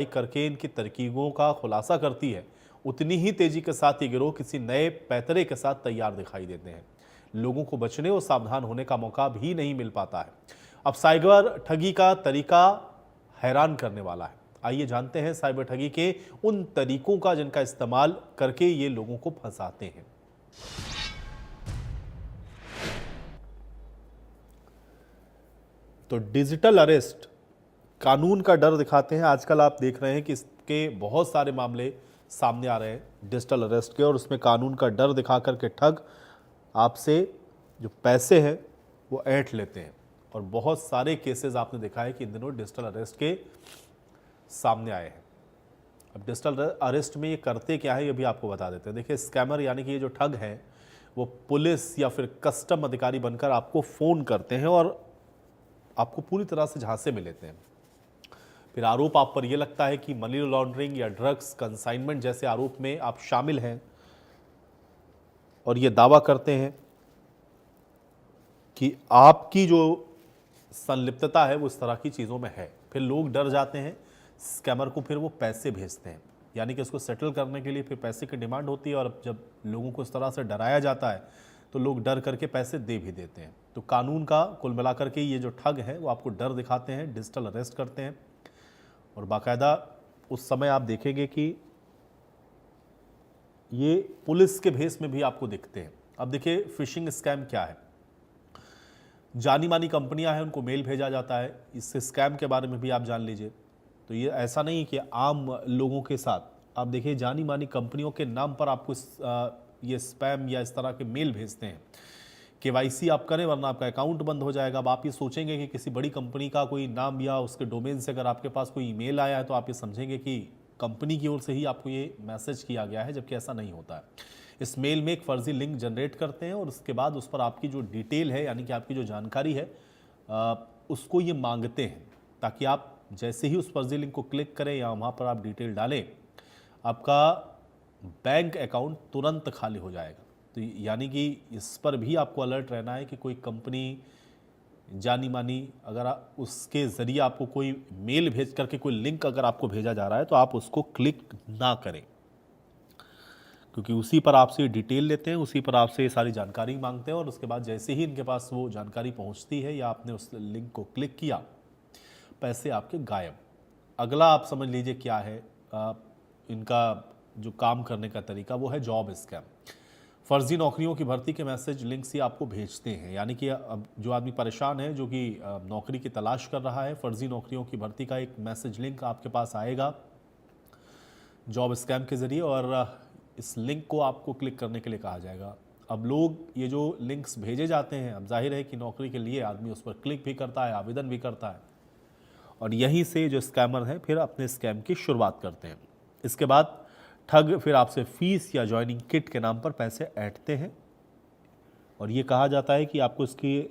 करके इनकी तरकीबों का खुलासा करती है, उतनी ही तेजी के साथ ये गिरोह किसी नए पैतरे के साथ तैयार दिखाई देते हैं। लोगों को बचने और सावधान होने का मौका भी नहीं मिल पाता है। अब साइबर ठगी का तरीका हैरान करने वाला है। आइए जानते हैं साइबर ठगी के उन तरीकों का जिनका इस्तेमाल करके ये लोगों को फंसाते हैं। तो डिजिटल अरेस्ट, कानून का डर दिखाते हैं। आजकल आप देख रहे हैं कि इसके बहुत सारे मामले सामने आ रहे हैं डिजिटल अरेस्ट के, और उसमें कानून का डर दिखा करके ठग आपसे जो पैसे हैं वो ऐंठ लेते हैं। और बहुत सारे केसेस आपने देखा है कि इन दिनों डिजिटल अरेस्ट के सामने आए हैं। अब डिजिटल अरेस्ट में ये करते क्या है ये भी आपको बता देते हैं। देखिए, स्कैमर यानी कि ये जो ठग हैं वो पुलिस या फिर कस्टम अधिकारी बनकर आपको फ़ोन करते हैं और आपको पूरी तरह से झांसे में लेते हैं। फिर आरोप आप पर यह लगता है कि मनी लॉन्ड्रिंग या ड्रग्स कंसाइनमेंट जैसे आरोप में आप शामिल हैं, और ये दावा करते हैं कि आपकी जो संलिप्तता है वो इस तरह की चीज़ों में है। फिर लोग डर जाते हैं, स्कैमर को फिर वो पैसे भेजते हैं, यानी कि इसको सेटल करने के लिए फिर पैसे की डिमांड होती है। और जब लोगों को इस तरह से डराया जाता है तो लोग डर करके पैसे दे भी देते हैं। तो कानून का कुल मिलाकर के ये जो ठग हैं वो आपको डर दिखाते हैं, डिजिटल अरेस्ट करते हैं, और बाकायदा उस समय आप देखेंगे कि ये पुलिस के भेस में भी आपको दिखते हैं। अब देखिए, फिशिंग स्कैम क्या है। जानी मानी कंपनियां हैं, उनको मेल भेजा जाता है। इस स्कैम के बारे में भी आप जान लीजिए। तो ये ऐसा नहीं कि आम लोगों के साथ, आप देखिए जानी मानी कंपनियों के नाम पर आपको ये स्पैम या इस तरह के मेल भेजते हैं। केवाईसी आप करें वरना आपका अकाउंट बंद हो जाएगा। अब आप ये सोचेंगे कि किसी बड़ी कंपनी का कोई नाम या उसके डोमेन से अगर आपके पास कोई ईमेल आया है तो आप ये समझेंगे कि कंपनी की ओर से ही आपको ये मैसेज किया गया है, जबकि ऐसा नहीं होता है। इस मेल में एक फर्जी लिंक जनरेट करते हैं और उसके बाद उस पर आपकी जो डिटेल है, यानी कि आपकी जो जानकारी है, उसको ये मांगते हैं, ताकि आप जैसे ही उस फर्जी लिंक को क्लिक करें या वहाँ पर आप डिटेल डालें, आपका बैंक अकाउंट तुरंत खाली हो जाएगा। तो यानी कि इस पर भी आपको अलर्ट रहना है कि कोई कंपनी जानी मानी अगर उसके ज़रिए आपको कोई मेल भेज करके कोई लिंक अगर आपको भेजा जा रहा है तो आप उसको क्लिक ना करें, क्योंकि उसी पर आपसे डिटेल लेते हैं, उसी पर आपसे सारी जानकारी मांगते हैं, और उसके बाद जैसे ही इनके पास वो जानकारी पहुंचती है या आपने उस लिंक को क्लिक किया, पैसे आपके गायब। अगला आप समझ लीजिए क्या है इनका जो काम करने का तरीका, वो है जॉब स्कैम। फर्जी नौकरियों की भर्ती के मैसेज लिंक से आपको भेजते हैं, यानी कि अब जो आदमी परेशान है, जो कि नौकरी की तलाश कर रहा है, फर्जी नौकरियों की भर्ती का एक मैसेज लिंक आपके पास आएगा जॉब स्कैम के ज़रिए, और इस लिंक को आपको क्लिक करने के लिए कहा जाएगा। अब लोग ये जो लिंक्स भेजे जाते हैं, अब जाहिर है कि नौकरी के लिए आदमी उस पर क्लिक भी करता है, आवेदन भी करता है, और यहीं से जो स्कैमर हैं फिर अपने स्कैम की शुरुआत करते हैं। इसके बाद ठग फिर आपसे फीस या ज्वाइनिंग किट के नाम पर पैसे ऐंठते हैं, और ये कहा जाता है कि आपको इसके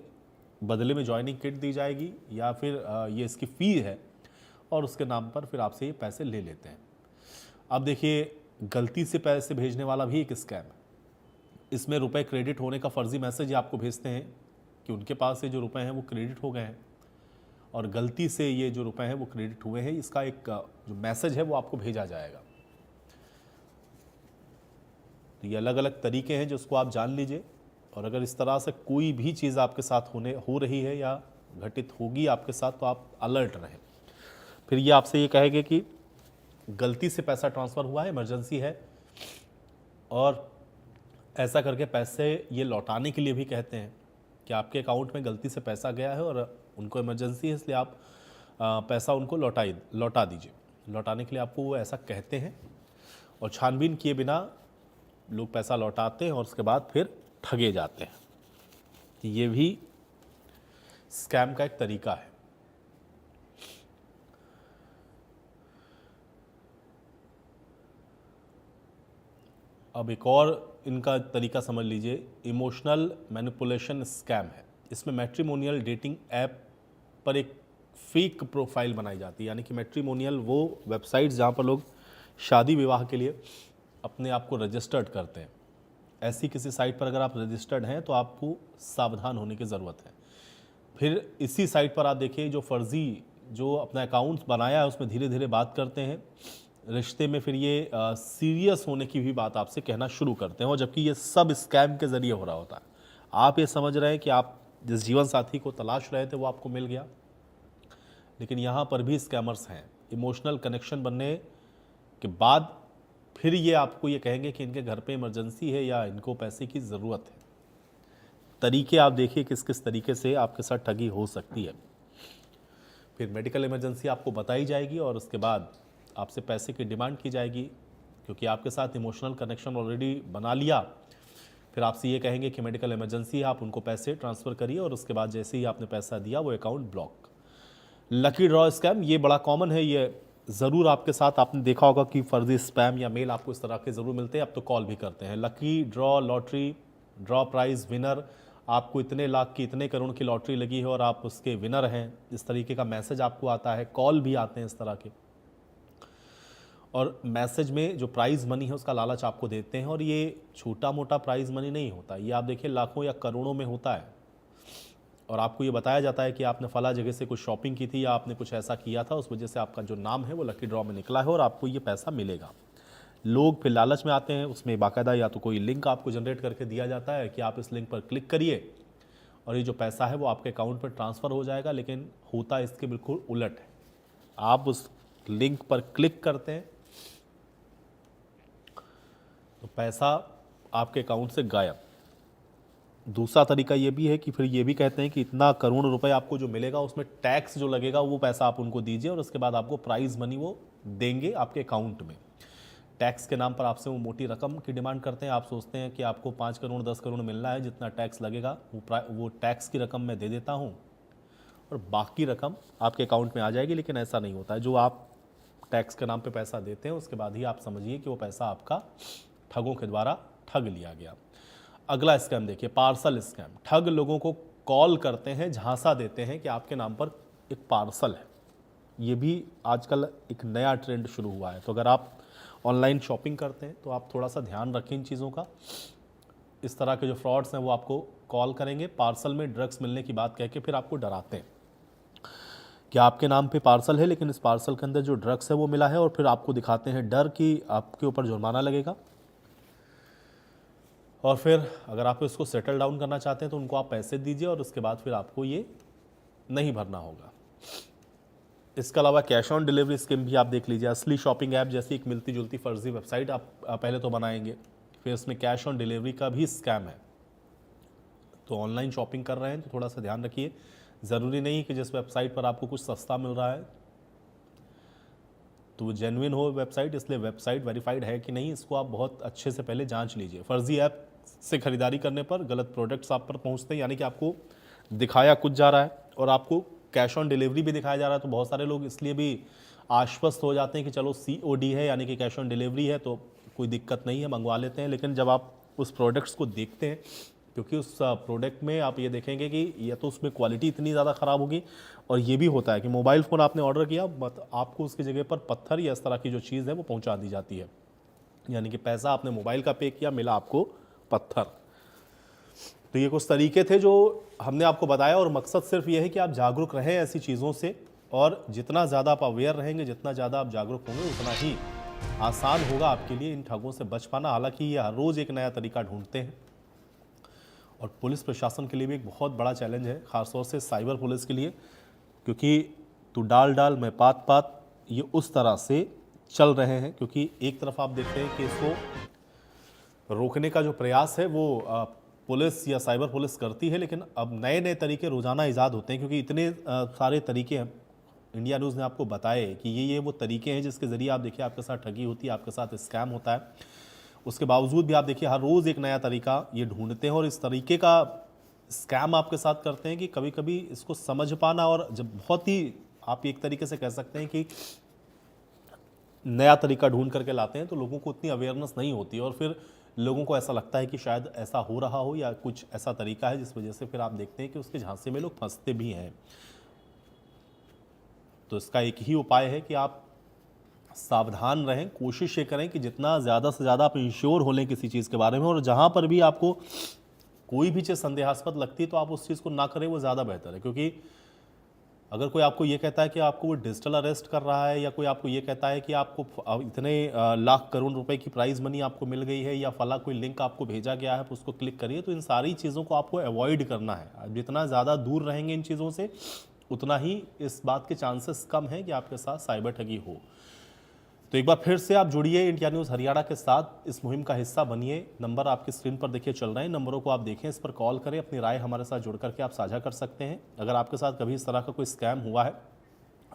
बदले में ज्वाइनिंग किट दी जाएगी या फिर ये इसकी फ़ी है, और उसके नाम पर फिर आपसे ये पैसे ले लेते हैं। अब देखिए, गलती से पैसे भेजने वाला भी एक स्कैम है। इसमें रुपए क्रेडिट होने का फर्जी मैसेज आपको भेजते हैं कि उनके पास से जो रुपए हैं वो क्रेडिट हो गए हैं, और गलती से ये जो रुपए हैं वो क्रेडिट हुए हैं, इसका एक जो मैसेज है वो आपको भेजा जाएगा। तो ये अलग अलग तरीके हैं जिसको आप जान लीजिए, और अगर इस तरह से कोई भी चीज़ आपके साथ हो रही है या घटित होगी आपके साथ, तो आप अलर्ट रहें। फिर ये आपसे ये कहेंगे कि गलती से पैसा ट्रांसफ़र हुआ है, इमरजेंसी है, और ऐसा करके पैसे ये लौटाने के लिए भी कहते हैं कि आपके अकाउंट में गलती से पैसा गया है और उनको इमरजेंसी है, इसलिए आप पैसा उनको लौटा दीजिए। लौटाने के लिए आपको वो ऐसा कहते हैं, और छानबीन किए बिना लोग पैसा लौटाते हैं और उसके बाद फिर ठगे जाते हैं। तो ये भी स्कैम का एक तरीका है। अब एक और इनका तरीका समझ लीजिए, इमोशनल मैनिपुलेशन स्कैम है। इसमें मैट्रिमोनियल डेटिंग ऐप पर एक फेक प्रोफाइल बनाई जाती है, यानी कि मैट्रिमोनियल वो वेबसाइट्स जहाँ पर लोग शादी विवाह के लिए अपने आप को रजिस्टर्ड करते हैं। ऐसी किसी साइट पर अगर आप रजिस्टर्ड हैं तो आपको सावधान होने की ज़रूरत है। फिर इसी साइट पर आप देखिए जो फर्जी जो अपना अकाउंट बनाया है उसमें धीरे धीरे बात करते हैं, रिश्ते में फिर ये सीरियस होने की भी बात आपसे कहना शुरू करते हैं, और जबकि ये सब स्कैम के ज़रिए हो रहा होता है। आप ये समझ रहे हैं कि आप जिस जीवन साथी को तलाश रहे थे वो आपको मिल गया, लेकिन यहाँ पर भी स्कैमर्स हैं। इमोशनल कनेक्शन बनने के बाद फिर ये आपको ये कहेंगे कि इनके घर पे इमरजेंसी है या इनको पैसे की ज़रूरत है। तरीके आप देखिए किस किस तरीके से आपके साथ ठगी हो सकती है। फिर मेडिकल इमरजेंसी आपको बताई जाएगी और उसके बाद आपसे पैसे की डिमांड की जाएगी, क्योंकि आपके साथ इमोशनल कनेक्शन ऑलरेडी बना लिया। फिर आपसे ये कहेंगे कि मेडिकल इमरजेंसी है, आप उनको पैसे ट्रांसफ़र करिए, और उसके बाद जैसे ही आपने पैसा दिया वो account block. Lucky draw scam ये बड़ा कॉमन है, ये ज़रूर आपके साथ आपने देखा होगा कि फर्जी स्पैम या मेल आपको इस तरह के ज़रूर मिलते हैं। अब तो कॉल भी करते हैं, lucky draw lottery draw prize winner, आपको इतने लाख की इतने करोड़ की लॉटरी लगी है और आप उसके विनर हैं। इस तरीके का मैसेज आपको आता है, कॉल भी आते हैं इस तरह के, और मैसेज में जो प्राइज़ मनी है उसका लालच आपको देते हैं। और ये छोटा मोटा प्राइज़ मनी नहीं होता, ये आप देखिए लाखों या करोड़ों में होता है। और आपको ये बताया जाता है कि आपने फला जगह से कुछ शॉपिंग की थी या आपने कुछ ऐसा किया था, उस वजह से आपका जो नाम है वो लकी ड्रॉ में निकला है और आपको ये पैसा मिलेगा। लोग फिर लालच में आते हैं, उसमें बाकायदा या तो कोई लिंक आपको जनरेट करके दिया जाता है कि आप इस लिंक पर क्लिक करिए और ये जो पैसा है वो आपके अकाउंट पर ट्रांसफ़र हो जाएगा। लेकिन होता इसके बिल्कुल उलट है। आप उस लिंक पर क्लिक करते हैं तो पैसा आपके अकाउंट से गायब। दूसरा तरीका ये भी है कि फिर ये भी कहते हैं कि इतना करोड़ रुपए आपको जो मिलेगा उसमें टैक्स जो लगेगा वो पैसा आप उनको दीजिए और उसके बाद आपको प्राइज़ मनी वो देंगे आपके अकाउंट में। टैक्स के नाम पर आपसे वो मोटी रकम की डिमांड करते हैं। आप सोचते हैं कि आपको 5 करोड़ 10 करोड़ मिलना है, जितना टैक्स लगेगा वो टैक्स की रकम मैं दे देता हूँ और बाकी रकम आपके अकाउंट में आ जाएगी। लेकिन ऐसा नहीं होता है। जो आप टैक्स के नाम पे पैसा देते हैं उसके बाद ही आप समझिए कि वो पैसा आपका ठगों के द्वारा ठग लिया गया। अगला स्कैम देखिए, पार्सल स्कैम। ठग लोगों को कॉल करते हैं, झांसा देते हैं कि आपके नाम पर एक पार्सल है। ये भी आजकल एक नया ट्रेंड शुरू हुआ है। तो अगर आप ऑनलाइन शॉपिंग करते हैं तो आप थोड़ा सा ध्यान रखें इन चीज़ों का। इस तरह के जो फ्रॉड्स हैं वो आपको कॉल करेंगे, पार्सल में ड्रग्स मिलने की बात कह के फिर आपको डराते हैं कि आपके नाम पे पार्सल है, लेकिन इस पार्सल के अंदर जो ड्रग्स है वो मिला है, और फिर आपको दिखाते हैं डर कि आपके ऊपर जुर्माना लगेगा। और फिर अगर आप इसको सेटल डाउन करना चाहते हैं तो उनको आप पैसे दीजिए और उसके बाद फिर आपको ये नहीं भरना होगा। इसके अलावा कैश ऑन डिलीवरी स्कीम भी आप देख लीजिए। असली शॉपिंग ऐप जैसी एक मिलती जुलती फर्जी वेबसाइट आप पहले तो बनाएंगे, फिर इसमें कैश ऑन डिलीवरी का भी स्कैम है। तो ऑनलाइन शॉपिंग कर रहे हैं तो थोड़ा सा ध्यान रखिए। ज़रूरी नहीं कि जिस वेबसाइट पर आपको कुछ सस्ता मिल रहा है तो वो जेन्युइन हो वेबसाइट, इसलिए वेबसाइट वेरीफाइड है कि नहीं इसको आप बहुत अच्छे से पहले जांच लीजिए। फर्जी ऐप से खरीदारी करने पर गलत प्रोडक्ट्स आप पर पहुंचते हैं, यानी कि आपको दिखाया कुछ जा रहा है और आपको कैश ऑन डिलीवरी भी दिखाया जा रहा है। तो बहुत सारे लोग इसलिए भी आश्वस्त हो जाते हैं कि चलो COD है यानी कि कैश ऑन डिलीवरी है तो कोई दिक्कत नहीं है, मंगवा लेते हैं। लेकिन जब आप उस प्रोडक्ट्स को देखते हैं, क्योंकि उस प्रोडक्ट में आप ये देखेंगे कि या तो उसमें क्वालिटी इतनी ज़्यादा ख़राब होगी, और ये भी होता है कि मोबाइल फ़ोन आपने ऑर्डर किया आपको उसकी जगह पर पत्थर या इस तरह की जो चीज़ है वो पहुंचा दी जाती है। यानी कि पैसा आपने मोबाइल का पे किया, मिला आपको पत्थर। तो ये कुछ तरीके थे जो हमने आपको बताया, और मकसद सिर्फ ये है कि आप जागरूक रहें ऐसी चीज़ों से, और जितना ज़्यादा आप अवेयर रहेंगे, जितना ज़्यादा आप जागरूक होंगे, उतना ही आसान होगा आपके लिए इन ठगों से बच पाना। हालांकि ये हर रोज़ एक नया तरीका ढूंढते हैं और पुलिस प्रशासन के लिए भी एक बहुत बड़ा चैलेंज है, ख़ासतौर से साइबर पुलिस के लिए, क्योंकि तू डाल डाल मैं पात पात ये उस तरह से चल रहे हैं। क्योंकि एक तरफ आप देखते हैं कि इसको रोकने का जो प्रयास है वो पुलिस या साइबर पुलिस करती है, लेकिन अब नए नए तरीके रोज़ाना ईजाद होते हैं, क्योंकि इतने सारे तरीके हैं। इंडिया न्यूज़ ने आपको बताए कि ये वो तरीके हैं जिसके ज़रिए आप देखिए आपके साथ ठगी होती है, आपके साथ स्कैम होता है। उसके बावजूद भी आप देखिए हर रोज़ एक नया तरीका ये ढूंढते हैं, और इस तरीके का स्कैम आपके साथ करते हैं कि कभी कभी इसको समझ पाना, और जब बहुत ही आप एक तरीके से कह सकते हैं कि नया तरीका ढूंढ करके लाते हैं तो लोगों को उतनी अवेयरनेस नहीं होती, और फिर लोगों को ऐसा लगता है कि शायद ऐसा हो रहा हो या कुछ ऐसा तरीका है, जिस वजह से फिर आप देखते हैं कि उसके झांसे में लोग फंसते भी हैं। तो इसका एक ही उपाय है कि आप सावधान रहें, कोशिश ये करें कि जितना ज़्यादा से ज़्यादा आप इंश्योर हो लें किसी चीज़ के बारे में, और जहाँ पर भी आपको कोई भी चीज़ संदेहास्पद लगती है तो आप उस चीज़ को ना करें, वो ज़्यादा बेहतर है। क्योंकि अगर कोई आपको ये कहता है कि आपको वो डिजिटल अरेस्ट कर रहा है, या कोई आपको ये कहता है कि आपको इतने लाख करोड़ रुपए की प्राइज मनी आपको मिल गई है, या फला कोई लिंक आपको भेजा गया है, आप उसको क्लिक करिए, तो इन सारी चीज़ों को आपको अवॉइड करना है। जितना ज़्यादा दूर रहेंगे इन चीज़ों से, उतना ही इस बात के चांसेस कम है कि आपके साथ साइबर ठगी हो। तो एक बार फिर से आप जुड़िए इंडिया न्यूज़ हरियाणा के साथ, इस मुहिम का हिस्सा बनिए। नंबर आपकी स्क्रीन पर देखिए चल रहे हैं, नंबरों को आप देखें, इस पर कॉल करें, अपनी राय हमारे साथ जुड़ करके आप साझा कर सकते हैं। अगर आपके साथ कभी इस तरह का कोई स्कैम हुआ है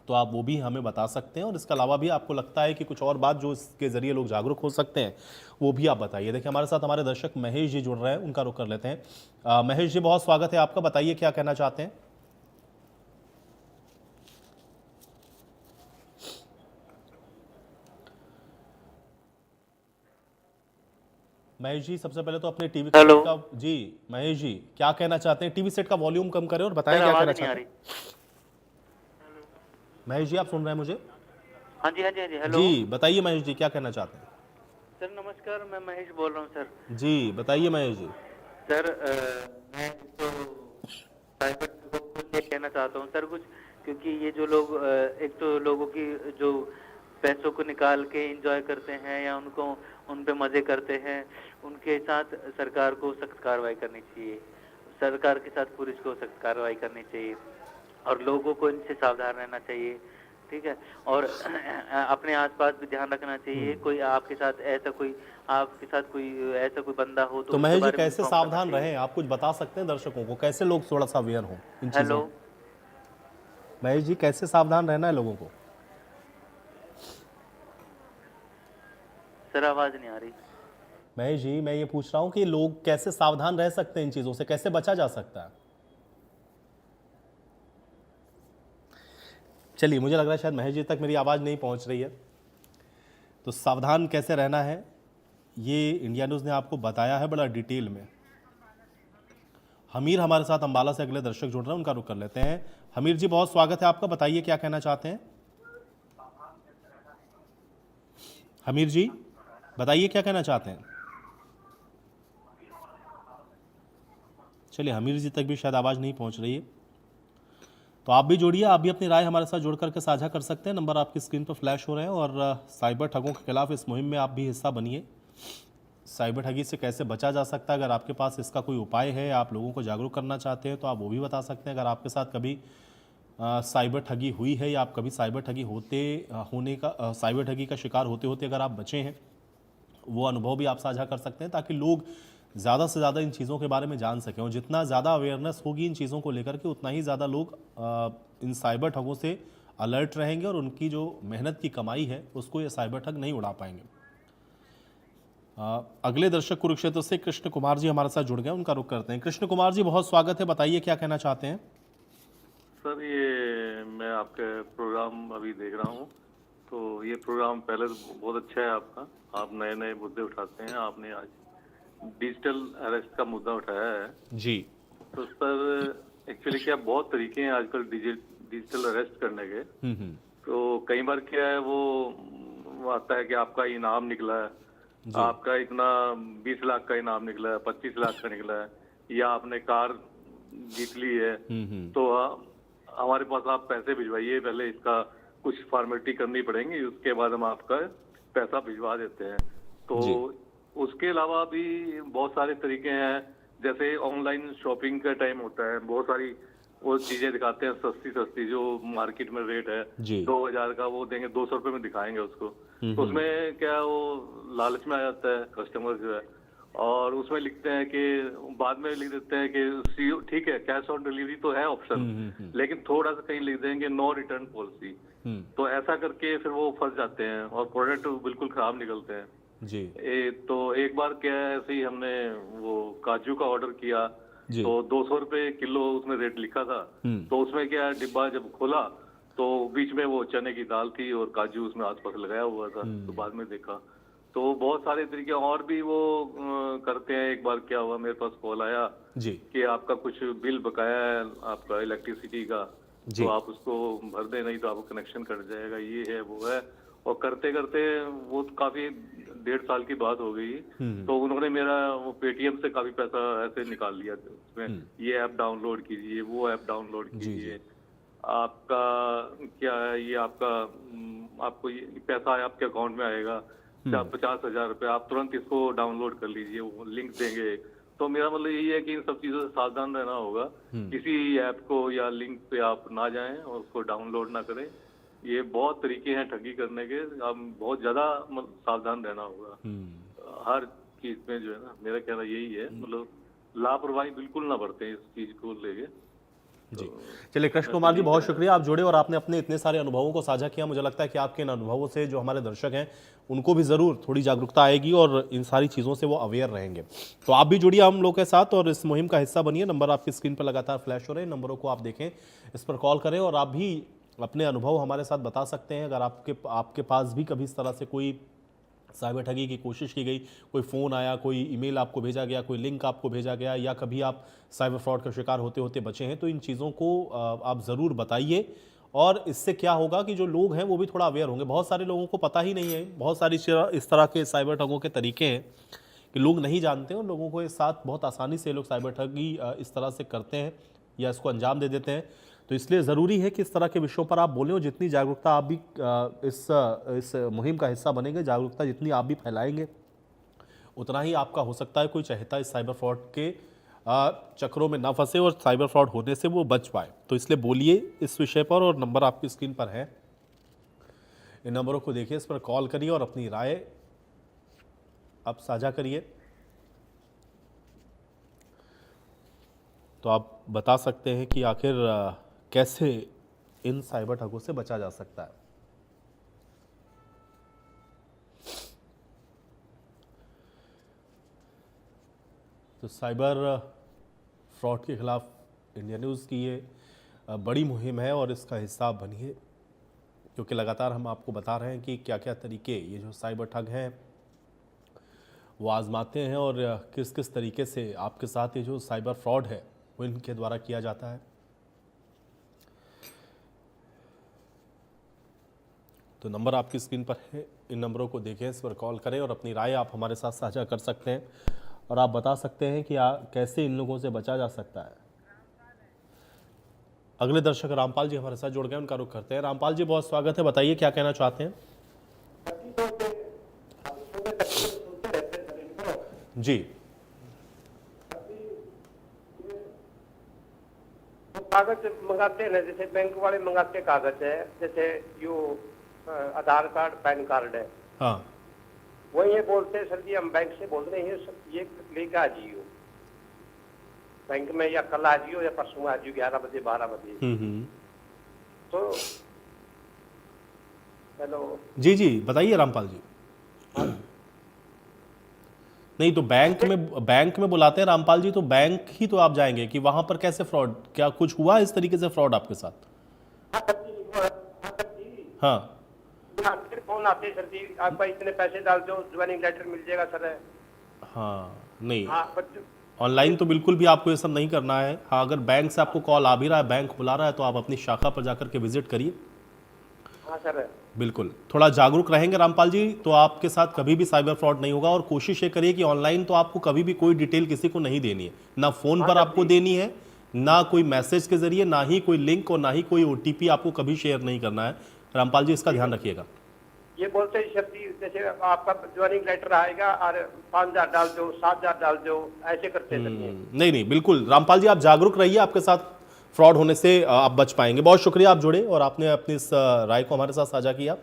तो आप वो भी हमें बता सकते हैं, और इसके अलावा भी आपको लगता है कि कुछ और बात जो इसके जरिए लोग जागरूक हो सकते हैं, वो भी आप बताइए। देखिए हमारे साथ हमारे दर्शक महेश जी जुड़ रहे हैं, उनका रुख कर लेते हैं। महेश जी, बहुत स्वागत है आपका, बताइए क्या कहना चाहते हैं। महेश जी, सबसे पहले तो अपने टीवी सेट हेलो का, जी महेश जी क्या कहना चाहते हैं, टीवी सेट का वॉल्यूम कम करें और बताएं सर, क्या आवाज कहना नहीं आ चाहते रही। हैं। महेश जी, आप सुन रहे हैं मुझे? हाँ जी, हाँ जी, हाँ जी। हेलो जी बताइए महेश जी, क्या कहना चाहते हैं। सर, नमस्कार। मैं महेश बोल रहा हूँ सर। जी बताइए महेश जी। सर, मैं तो साइबर ठगों को ये कहना चाहता हूँ सर कुछ, क्योंकि ये जो लोग एक तो लोगों की जो पैसों को निकाल के एंजॉय करते हैं या उनको उन पे मजे करते हैं, उनके साथ सरकार को सख्त कार्रवाई करनी चाहिए। सरकार के साथ पुलिस को सख्त कार्रवाई करनी चाहिए और लोगों को इनसे सावधान रहना चाहिए। ठीक है। और अपने आसपास भी ध्यान रखना चाहिए। कोई आपके साथ ऐसा कोई बंदा हो तो तो उसके महेश जी, बारे में कैसे इन्फॉर्म करना सावधान चाहिए। रहें, आप कुछ बता सकते हैं दर्शकों को, कैसे लोग थोड़ा सा अवेयर हों इन चीज़ों। हेलो महेश जी, कैसे सावधान रहना है लोगों को। सर, आवाज नहीं आ रही। महेश जी, मैं ये पूछ रहा हूँ कि लोग कैसे सावधान रह सकते हैं इन चीज़ों से, कैसे बचा जा सकता है। चलिए, मुझे लग रहा है शायद महेश जी तक मेरी आवाज़ नहीं पहुँच रही है। तो सावधान कैसे रहना है, ये इंडिया न्यूज़ ने आपको बताया है बड़ा डिटेल में। हमीर हमारे साथ अंबाला से अगले दर्शक जुड़ रहे हैं, उनका रुख कर लेते हैं। हमीर जी, बहुत स्वागत है आपका, बताइए क्या कहना चाहते हैं। हमीर जी बताइए क्या कहना चाहते हैं। चलिए, हमीर जी तक भी शायद आवाज़ नहीं पहुंच रही है, तो आप भी जुड़िए, आप भी अपनी राय हमारे साथ जुड़ करके साझा कर सकते हैं। नंबर आपकी स्क्रीन पर फ्लैश हो रहे हैं, और साइबर ठगों के खिलाफ इस मुहिम में आप भी हिस्सा बनिए। साइबर ठगी से कैसे बचा जा सकता है, अगर आपके पास इसका कोई उपाय है, आप लोगों को जागरूक करना चाहते हैं, तो आप वो भी बता सकते हैं। अगर आपके साथ कभी साइबर ठगी हुई है, या आप कभी साइबर ठगी साइबर ठगी का शिकार होते होते अगर आप बचे हैं, वो अनुभव भी आप साझा कर सकते हैं, ताकि लोग ज़्यादा से ज़्यादा इन चीज़ों के बारे में जान सकें। और जितना ज़्यादा अवेयरनेस होगी इन चीज़ों को लेकर के, उतना ही ज़्यादा लोग इन साइबर ठगों से अलर्ट रहेंगे, और उनकी जो मेहनत की कमाई है उसको ये साइबर ठग नहीं उड़ा पाएंगे। अगले दर्शक कुरुक्षेत्र से कृष्ण कुमार जी हमारे साथ जुड़ गए, उनका रुख करते हैं। कृष्ण कुमार जी, बहुत स्वागत है, बताइए क्या कहना चाहते हैं। सर, ये मैं आपके प्रोग्राम अभी देख रहा हूँ, तो ये प्रोग्राम पहले तो बहुत अच्छा है आपका। आप नए नए मुद्दे उठाते हैं। आपने आज डिजिटल अरेस्ट का मुद्दा उठाया है। जी। तो सर, एक्चुअली क्या बहुत तरीके हैं आजकल डिजिटल अरेस्ट करने के। तो कई बार क्या है, वो आता है कि आपका इनाम निकला है, आपका इतना 20 लाख का इनाम निकला है, 25 लाख का निकला है, या आपने कार जीत ली है, तो हमारे पास आप पैसे भिजवाइए, पहले इसका कुछ फॉर्मेलिटी करनी पड़ेगी, उसके बाद हम आपका पैसा भिजवा देते हैं। तो उसके अलावा भी बहुत सारे तरीके हैं, जैसे ऑनलाइन शॉपिंग का टाइम होता है, बहुत सारी वो चीजें दिखाते हैं सस्ती सस्ती, जो मार्केट में रेट है 2000 का, वो देंगे 200 रुपए में दिखाएंगे उसको। तो उसमें क्या, वो लालच में आ जाता है कस्टमर जो है, और उसमें लिखते हैं कि बाद में लिख देते हैं कि ठीक है, कैश ऑन डिलीवरी तो है ऑप्शन, लेकिन थोड़ा सा कहीं लिख देंगे नो रिटर्न पॉलिसी। तो ऐसा करके फिर वो फंस जाते हैं और प्रोडक्ट बिल्कुल खराब निकलते हैं जी। तो एक बार क्या है, ऐसे ही हमने वो काजू का ऑर्डर किया, तो 200 रुपए किलो उसमें रेट लिखा था। तो उसमें क्या, डिब्बा जब खोला तो बीच में वो चने की दाल थी और काजू उसमें आसपास लगाया हुआ था। तो बाद में देखा तो बहुत सारे तरीके और भी वो करते हैं। एक बार क्या हुआ, मेरे पास कॉल आया जी कि आपका कुछ बिल बकाया है आपका इलेक्ट्रिसिटी का, तो आप उसको भर दें, नहीं तो आपको कनेक्शन कट जाएगा, ये है वो है। और करते करते वो काफी 1.5 साल की बात हो गई, तो उन्होंने मेरा वो पेटीएम से काफी पैसा ऐसे निकाल लिया उसमें, ये ऐप डाउनलोड कीजिए, वो ऐप डाउनलोड कीजिए, आपका क्या है ये आपका आपको ये पैसा आपके अकाउंट में आएगा 50,000 रुपये, आप तुरंत इसको डाउनलोड कर लीजिए, वो लिंक देंगे। तो मेरा मतलब यही है कि इन सब चीज़ों से सावधान रहना होगा, किसी ऐप को या लिंक पे आप ना जाएं और उसको डाउनलोड ना करें। ये बहुत तरीके हैं ठगी करने के, आप बहुत ज़्यादा सावधान रहना होगा हर चीज़ में, जो है ना। मेरा कहना यही है, मतलब लापरवाही बिल्कुल ना बरतें इस चीज़ को लेके। जी, चलिए कृष्ण कुमार जी, बहुत शुक्रिया, आप जुड़े और आपने अपने इतने सारे अनुभवों को साझा किया। मुझे लगता है कि आपके इन अनुभवों से जो हमारे दर्शक हैं उनको भी ज़रूर थोड़ी जागरूकता आएगी और इन सारी चीज़ों से वो अवेयर रहेंगे। तो आप भी जुड़िए हम लोग के साथ और इस मुहिम का हिस्सा बनिए। नंबर आपकी स्क्रीन पर लगातार फ्लैश हो रहे हैं, नंबरों को आप देखें, इस पर कॉल करें और आप भी अपने अनुभव हमारे साथ बता सकते हैं। अगर आपके पास भी कभी इस तरह से कोई साइबर ठगी की कोशिश की गई, कोई फ़ोन आया, कोई ईमेल आपको भेजा गया, कोई लिंक आपको भेजा गया, या कभी आप साइबर फ्रॉड का शिकार होते होते बचे हैं, तो इन चीज़ों को आप ज़रूर बताइए। और इससे क्या होगा कि जो लोग हैं वो भी थोड़ा अवेयर होंगे। बहुत सारे लोगों को पता ही नहीं है, बहुत सारी इस तरह के साइबर ठगों के तरीके हैं कि लोग नहीं जानते और लोगों के साथ बहुत आसानी से लोग साइबर ठगी इस तरह से करते हैं या इसको अंजाम दे देते हैं। तो इसलिए ज़रूरी है कि इस तरह के विषयों पर आप बोलें और जितनी जागरूकता आप भी इस मुहिम का हिस्सा बनेंगे, जागरूकता जितनी आप भी फैलाएंगे, उतना ही आपका हो सकता है कोई चाहता इस साइबर फ्रॉड के चक्रों में ना फंसे और साइबर फ्रॉड होने से वो बच पाए। तो इसलिए बोलिए इस विषय पर और नंबर आपकी स्क्रीन पर है, इन नंबरों को देखिए, इस पर कॉल करिए और अपनी राय आप साझा करिए। तो आप बता सकते हैं कि आखिर कैसे इन साइबर ठगों से बचा जा सकता है। तो साइबर फ्रॉड के खिलाफ इंडिया न्यूज़ की ये बड़ी मुहिम है और इसका हिस्सा बनिए, क्योंकि लगातार हम आपको बता रहे हैं कि क्या क्या तरीके ये जो साइबर ठग हैं वो आजमाते हैं और किस किस तरीके से आपके साथ ये जो साइबर फ्रॉड है वो इनके द्वारा किया जाता है। तो नंबर आपकी स्क्रीन पर है, इन नंबरों को देखें, इस पर कॉल करें और अपनी राय आप हमारे साथ साझा कर सकते हैं और आप बता सकते हैं कि कैसे इन लोगों से बचा जा सकता है। अगले दर्शक रामपाल जी हमारे साथ जुड़ गए, उनका रुख करते हैं। रामपाल जी, बहुत स्वागत है, बताइए क्या कहना चाहते हैं। जी, कागज मंगाते हैं ना, जैसे बैंक वाले मंगाते कागज है, जैसे यो आधार कार्ड पैन कार्ड है, हाँ, वो ये बोलते हैं सर जी, हम बैंक से बोल रहे हैं ये लेके आ जाइयो बैंक में, या कल आ जाइयो या परसों आ जाइयो 11 बजे 12 बजे। तो हेलो जी जी, बताइए रामपाल जी। नहीं तो बैंक में बुलाते हैं रामपाल जी, तो बैंक ही तो आप जाएंगे कि वहां पर कैसे फ्रॉड, क्या कुछ हुआ इस तरीके से फ्रॉड आपके साथ? हाँ सर जी, हाँ, फिर फोन आते हैं सर जी, आपका इतने पैसे डाल दो, ज्वाइनिंग लेटर मिल जाएगा सर। हाँ, नहीं, हाँ ऑनलाइन तो बिल्कुल भी आपको ये सब नहीं करना है। हाँ, अगर बैंक से आपको कॉल आ भी रहा है, बैंक बुला रहा है, तो आप अपनी शाखा पर जाकर के विजिट करिए। हाँ सर, बिल्कुल, थोड़ा जागरूक रहेंगे रामपाल जी, तो आपके साथ कभी भी साइबर फ्रॉड नहीं होगा। और कोशिश ये करिए कि ऑनलाइन तो आपको कभी भी कोई डिटेल किसी को नहीं देनी है, ना फोन पर आपको देनी है, ना कोई मैसेज के जरिए, ना ही कोई लिंक और ना ही कोई OTP आपको कभी शेयर नहीं करना है। रामपाल जी, इसका ध्यान रखिएगा। ये बोलते हैं सर जी, जैसे आपका ज्वाइनिंग लेटर आएगा और 5,000 डाल दो, 7,000 डाल दो, ऐसे करते हैं सर जी। नहीं नहीं, बिल्कुल रामपाल जी, आप जागरूक रहिए, आपके साथ फ्रॉड होने से आप बच पाएंगे। बहुत शुक्रिया, आप जुड़े और आपने अपनी इस राय को हमारे साथ साझा किया।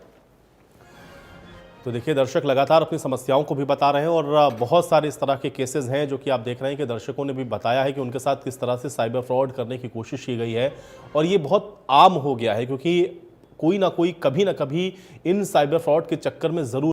तो देखिए, दर्शक लगातार अपनी समस्याओं को भी बता रहे हैं और बहुत सारे इस तरह के केसेस हैं जो कि आप देख रहे हैं कि दर्शकों ने भी बताया है कि उनके साथ किस तरह से साइबर फ्रॉड करने की कोशिश की गई है। और ये बहुत आम हो गया है, क्योंकि कोई ना कोई कभी ना कभी इन साइबर फ्रॉड के चक्कर में ज़रूर